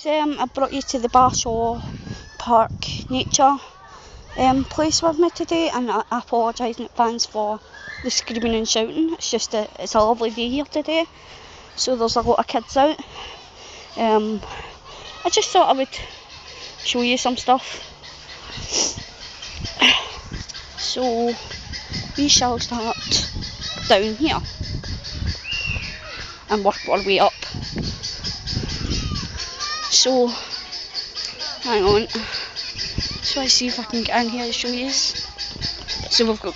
I brought you to the Barshaw Park nature place with me today, and I apologise in advance for the screaming and shouting. It's just it's a lovely day here today, so there's a lot of kids out. I just thought I would show you some stuff. So we shall start down here and work our way up. So hang on, so I see if I can get in here to show you. So we've got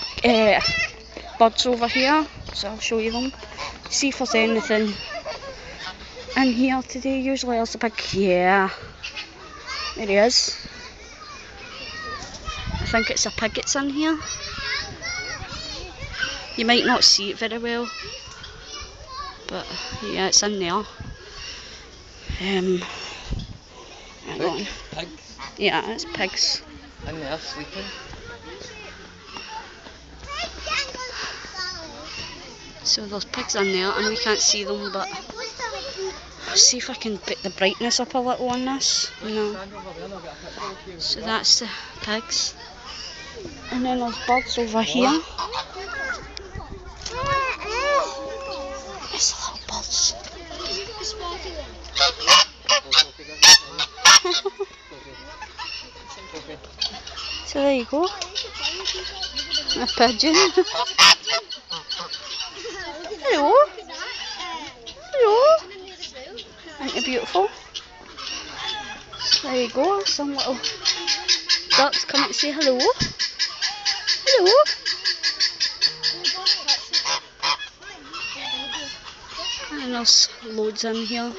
birds over here, so I'll show you them. See if there's anything in here today. Usually there's a big, yeah, there he is. I think it's a pig that's in here. You might not see it very well, but yeah, it's in there. Hang on. Pigs? Yeah, it's pigs. In there sleeping? So there's pigs in there and we can't see them, but I'll see if I can put the brightness up a little on this. No. So that's the pigs. And then there's birds over here. There's little birds. So there you go. A pigeon. Hello. Hello. Aren't you beautiful? There you go. Some little ducks come out to say hello. Hello. And there's loads in here.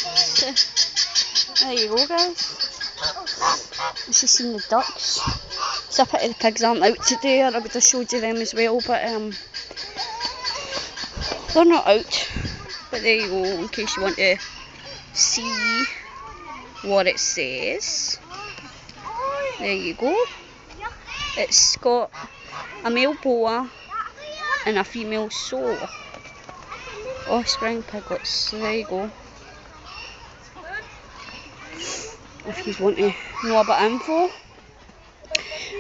So, there you go, guys. I've just seen the ducks. It's a pity the pigs aren't out today, or I would have showed you them as well, but they're not out. But there you go, in case you want to see what it says. There you go. It's got a male boa and a female sow. Offspring piglets. So there you go. If you want to know a bit of info.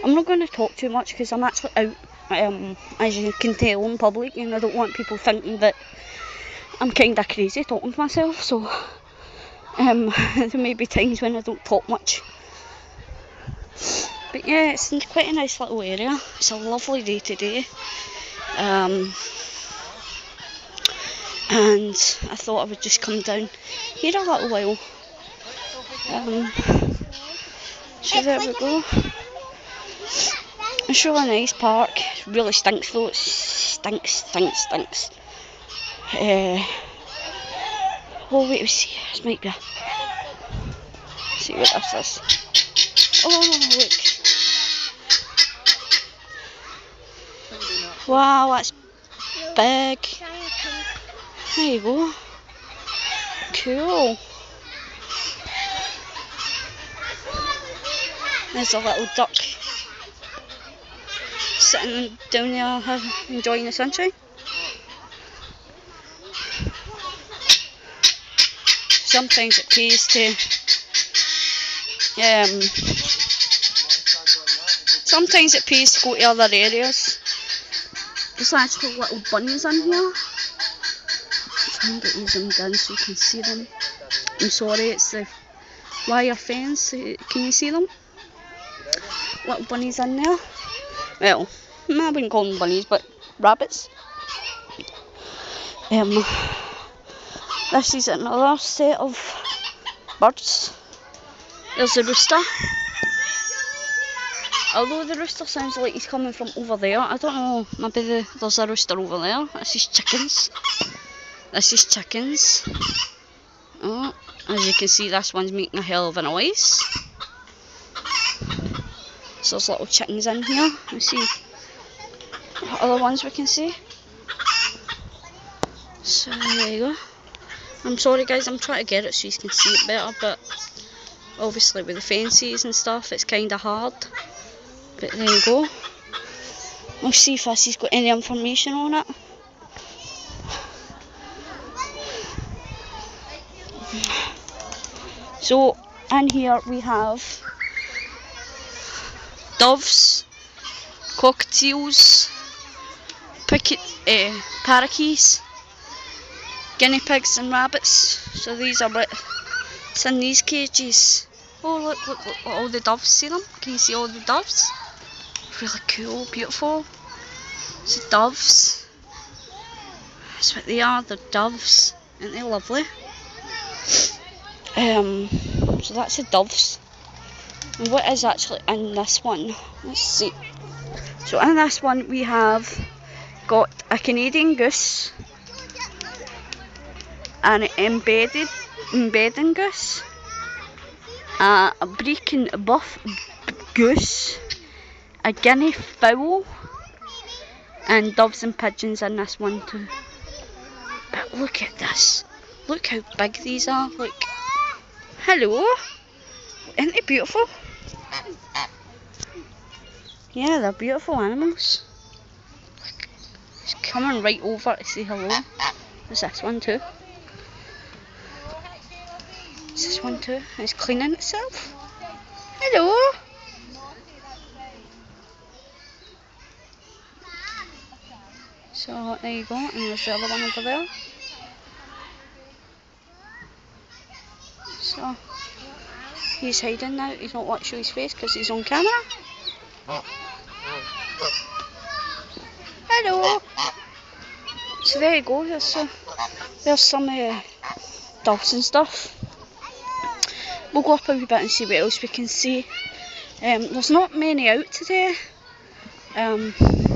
I'm not going to talk too much because I'm actually out, as you can tell, in public, and I don't want people thinking that I'm kind of crazy talking to myself. So there may be times when I don't talk much. But yeah, it's quite a nice little area. It's a lovely day today. And I thought I would just come down here a little while. So there we go. It's really a nice park. It really stinks though. It stinks. Oh wait, we see. This might be see what this is. Oh look. Wow, that's big. There you go. Cool. There's a little duck sitting down there enjoying the sunshine. Sometimes it pays to go to other areas. There's actually little bunnies in here. Try and get you zoomed in so you can see them. I'm sorry, it's the wire fence. Can you see them? Little bunnies in there. Well, I wouldn't call them bunnies, but rabbits. This is another set of birds. There's a rooster. Although the rooster sounds like he's coming from over there, I don't know, maybe there's a rooster over there. This is chickens. Oh, as you can see, this one's making a hell of a noise. So there's little chickens in here. Let's see what other ones we can see. So there you go. I'm sorry guys, I'm trying to get it so you can see it better, but obviously with the fences and stuff it's kind of hard. But there you go. We'll see if this has got any information on it. So in here we have doves, cockatiels, parakeets, guinea pigs and rabbits. So these are what's in these cages. Oh look all the doves, see them? Can you see all the doves? Really cool, beautiful. It's the doves. That's what they are, they're doves. Aren't they lovely? So that's the doves. And what is actually in this one? Let's see. So in this one we have got a Canadian goose, an embedding goose, a Brecon buff goose, a guinea fowl, and doves and pigeons in this one too. But look at this. Look how big these are. Look. Hello. Isn't they beautiful? Yeah, they're beautiful animals. Look. It's coming right over to say hello. There's this one too. There's this one too. It's cleaning itself. Hello. So there you go, and there's the other one over there. So he's hiding now. He's not want to show his face because he's on camera. Hello. So there you go. There's some doves and stuff. We'll go up a wee bit and see what else we can see. There's not many out today.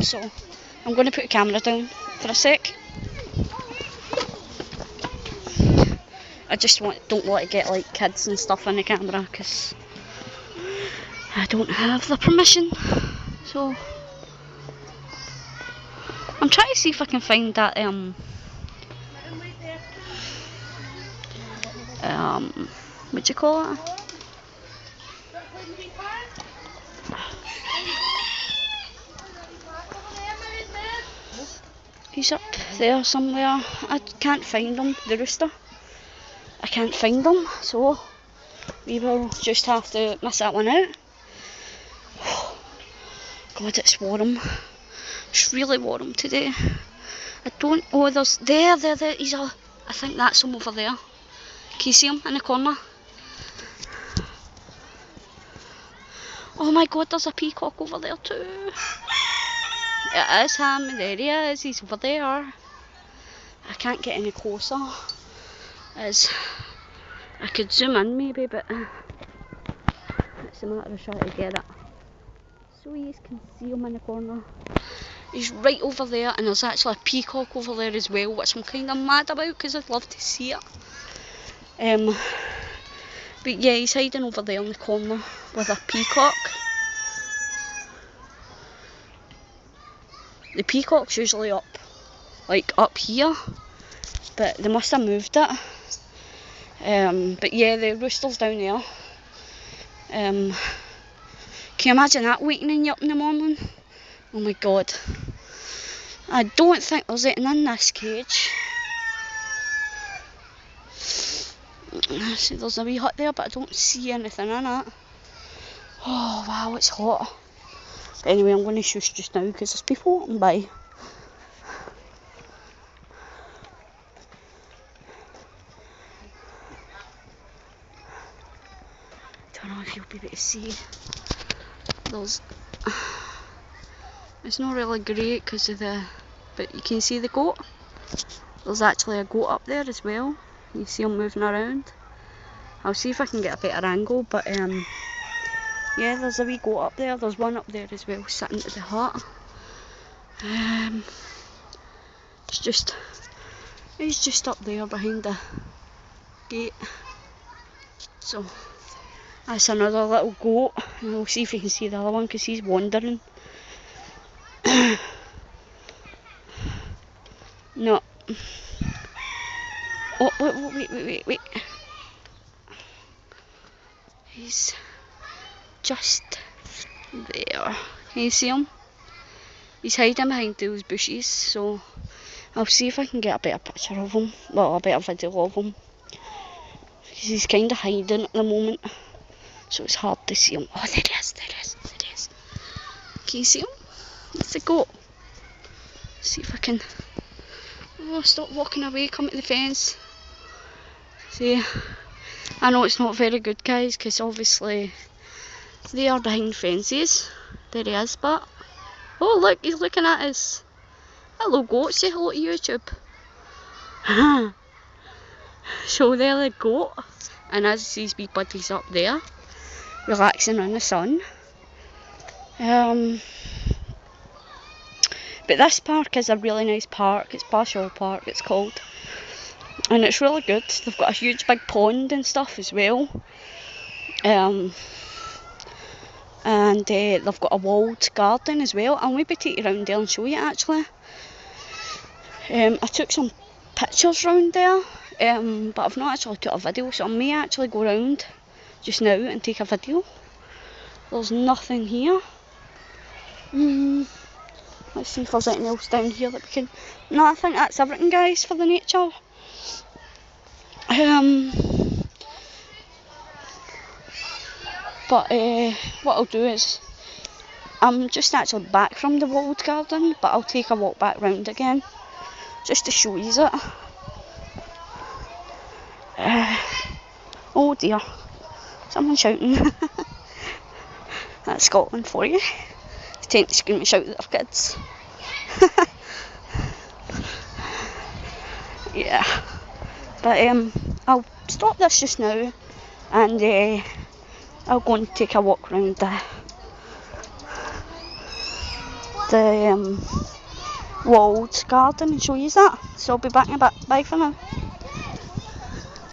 So I'm going to put the camera down for a sec. I just don't want to get like kids and stuff in the camera because I don't have the permission. So I'm trying to see if I can find that what do you call it? He's up there somewhere. I can't find him, the rooster. I can't find them, so we will just have to miss that one out. God, it's warm. It's really warm today. Oh, there, he's I think that's him over there. Can you see him in the corner? Oh my God, there's a peacock over there too. It is him, there he is, he's over there. I can't get any closer. As I could zoom in maybe, but it's a matter of trying to get it. So you can see him in the corner. He's right over there, and there's actually a peacock over there as well, which I'm kind of mad about because I'd love to see it. But yeah, he's hiding over there in the corner with a peacock. The peacock's usually up here, but they must have moved it. But yeah, the rooster's down there. Can you imagine that wakening you up in the morning? Oh my God. I don't think there's anything in this cage. See, there's a wee hut there, but I don't see anything in it. Oh wow, it's hot. But anyway, I'm going to shush just now because there's people walking by. I don't know if you'll be able to see. It's not really great because of but you can see the goat. There's actually a goat up there as well. You see him moving around. I'll see if I can get a better angle, but yeah, there's a wee goat up there. There's one up there as well, sitting at the hut. He's just up there behind the gate. So that's another little goat, and we'll see if we can see the other one because he's wandering. No. Oh, wait. He's just there. Can you see him? He's hiding behind those bushes, so I'll see if I can get a better picture of him. Well, a better video of him. Because he's kind of hiding at the moment, so it's hard to see him. Oh, there he is, there he is, there he is. Can you see him? It's a goat. See if I can... Oh, stop walking away, come to the fence. See, I know it's not very good, guys, because obviously they are behind fences. There he is, but... Oh, look, he's looking at us. Hello, goat, say hello to YouTube. So there the goat, and as his wee buddies up there, relaxing in the sun. But this park is a really nice park. It's Barshaw Park, it's called. And it's really good. They've got a huge big pond and stuff as well. And they've got a walled garden as well. I'll maybe take you around there and show you actually. I took some pictures around there, but I've not actually took a video, so I may actually go around just now and take a video. There's nothing here. Let's see if there's anything else down here that we can... No, I think that's everything, guys, for the nature. But what I'll do is, I'm just actually back from the walled garden, but I'll take a walk back round again, just to show you it. Oh dear, someone's shouting. That's Scotland for you. It's time to scream and shout at their kids. Yeah, but I'll stop this just now, and I'll go and take a walk around the walled garden and show you that. So I'll be back in a bit. Bye for now.